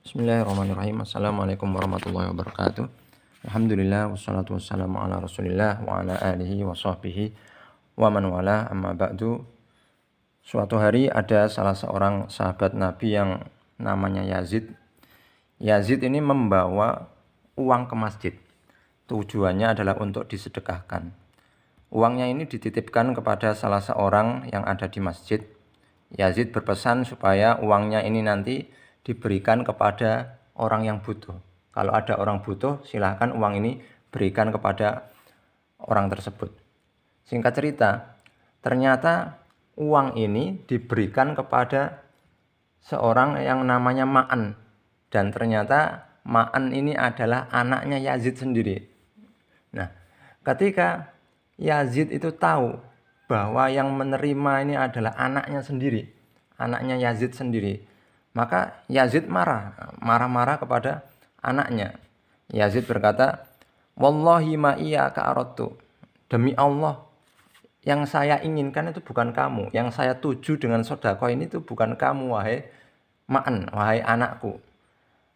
Bismillahirrahmanirrahim. Assalamualaikum warahmatullahi wabarakatuh. Alhamdulillah wassalatu wassalamu ala Rasulillah wa ala alihi wa sahbihi wa man wala, amma ba'du. Suatu hari ada salah seorang sahabat Nabi yang namanya Yazid. Yazid ini membawa uang ke masjid. Tujuannya adalah untuk disedekahkan. Uangnya ini dititipkan kepada salah seorang yang ada di masjid. Yazid berpesan supaya uangnya ini nanti diberikan kepada orang yang butuh. Kalau ada orang butuh, silahkan uang ini berikan kepada orang tersebut. Singkat cerita, ternyata uang ini diberikan kepada seorang yang namanya Ma'an. Dan ternyata Ma'an ini adalah anaknya Yazid sendiri. Nah, ketika Yazid itu tahu bahwa yang menerima ini adalah anaknya sendiri, anaknya Yazid sendiri, maka Yazid marah-marah kepada anaknya. Yazid berkata, "Wallahi ma iyyaka aradtu." Demi Allah, yang saya inginkan itu bukan kamu. Yang saya tuju dengan sedekah ini itu bukan kamu, wahai Ma'an, wahai anakku.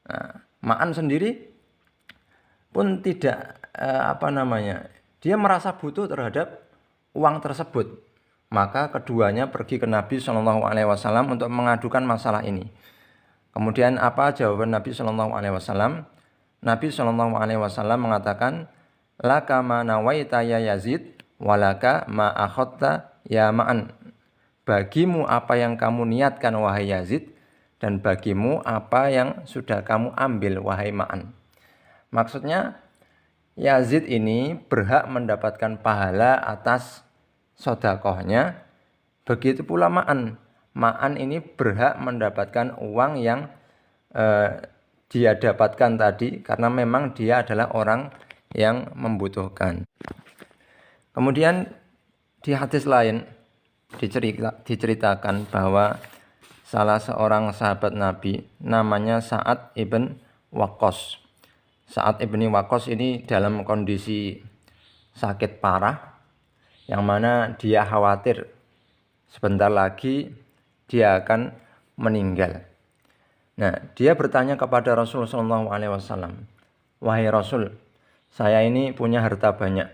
Nah, Ma'an sendiri pun tidak dia merasa butuh terhadap uang tersebut. Maka keduanya pergi ke Nabi SAW untuk mengadukan masalah ini. Kemudian apa jawaban Nabi SAW? Nabi SAW mengatakan, "Laka ma nawaita ya Yazid, walaka ma akhadta ya Ma'an." Bagimu apa yang kamu niatkan wahai Yazid, dan bagimu apa yang sudah kamu ambil wahai Ma'an. Maksudnya Yazid ini berhak mendapatkan pahala atas sedekahnya. Begitu pula Ma'an. Ma'an ini berhak mendapatkan uang yang dia dapatkan tadi karena memang dia adalah orang yang membutuhkan. Kemudian di hadis lain diceritakan bahwa salah seorang sahabat Nabi namanya Sa'ad ibn Waqqas. Sa'ad ibn Waqqas ini dalam kondisi sakit parah, yang mana dia khawatir sebentar lagi dia akan meninggal. Nah, dia bertanya kepada Rasulullah SAW, "Wahai Rasul, saya ini punya harta banyak.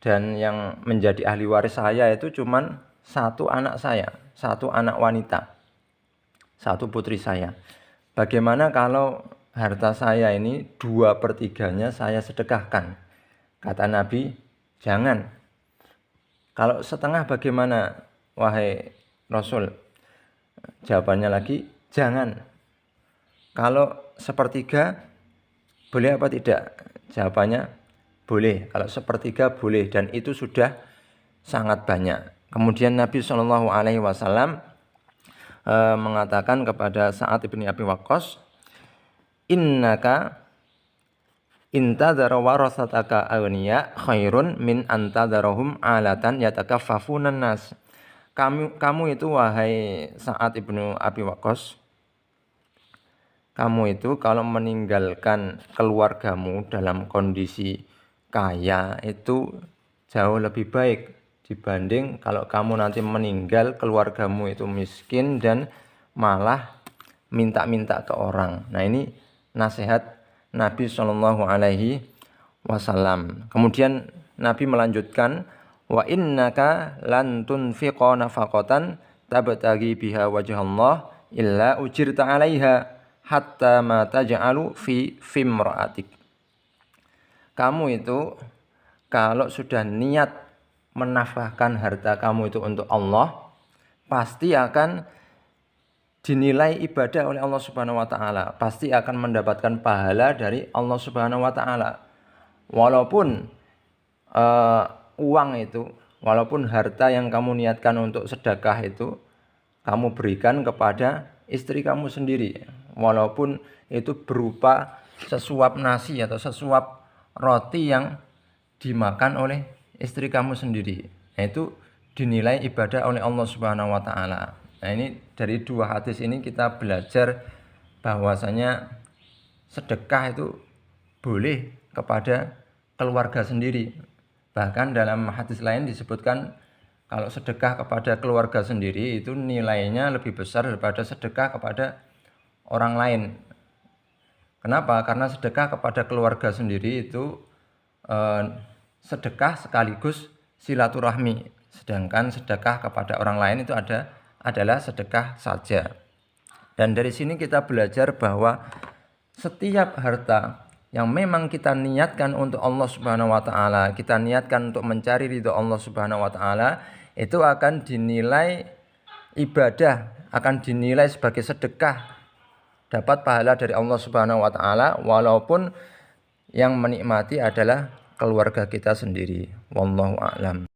Dan yang menjadi ahli waris saya itu cuman satu anak saya, satu anak wanita, satu putri saya. Bagaimana kalau harta saya ini 2/3-nya saya sedekahkan?" Kata Nabi, "Jangan." "Kalau setengah bagaimana, wahai Rasul?" Jawabannya lagi, "Jangan." "Kalau 1/3 boleh apa tidak?" Jawabannya, "Boleh." Kalau 1/3 boleh, dan itu sudah sangat banyak. Kemudian Nabi SAW mengatakan kepada Sa'ad ibn Abi Waqqas, "Innaka intadhara warasataka aghniya khairun min antadharahum alatan yatakaffafunan nas." Kamu itu wahai Sa'ad ibnu Abi Waqqas, kamu itu kalau meninggalkan keluargamu dalam kondisi kaya itu jauh lebih baik dibanding kalau kamu nanti meninggal keluargamu itu miskin dan malah minta-minta ke orang. Nah, ini nasihat Nabi SAW. Kemudian Nabi melanjutkan, "Wa innaka lan tunfiqa nafaqatan tabtaghi biha wajhallah illa ujirta 'alaiha hatta ma taj'alu fi fimra'atik." Kamu itu kalau sudah niat menafkahkan harta kamu itu untuk Allah, pasti akan dinilai ibadah oleh Allah Subhanahu wa taala, pasti akan mendapatkan pahala dari Allah Subhanahu wa taala. Walaupun uang itu, walaupun harta yang kamu niatkan untuk sedekah itu kamu berikan kepada istri kamu sendiri, walaupun itu berupa sesuap nasi atau sesuap roti yang dimakan oleh istri kamu sendiri, nah, itu dinilai ibadah oleh Allah Subhanahu wa taala. Nah, ini dari dua hadis ini kita belajar bahwasanya sedekah itu boleh kepada keluarga sendiri. Bahkan dalam hadis lain disebutkan kalau sedekah kepada keluarga sendiri itu nilainya lebih besar daripada sedekah kepada orang lain. Kenapa? Karena sedekah kepada keluarga sendiri itu sedekah sekaligus silaturahmi. Sedangkan sedekah kepada orang lain itu adalah sedekah saja. Dan dari sini kita belajar bahwa setiap harta yang memang kita niatkan untuk Allah Subhanahu wa taala, kita niatkan untuk mencari ridho Allah Subhanahu wa taala, itu akan dinilai ibadah, akan dinilai sebagai sedekah, dapat pahala dari Allah Subhanahu wa taala walaupun yang menikmati adalah keluarga kita sendiri. Wallahu a'lam.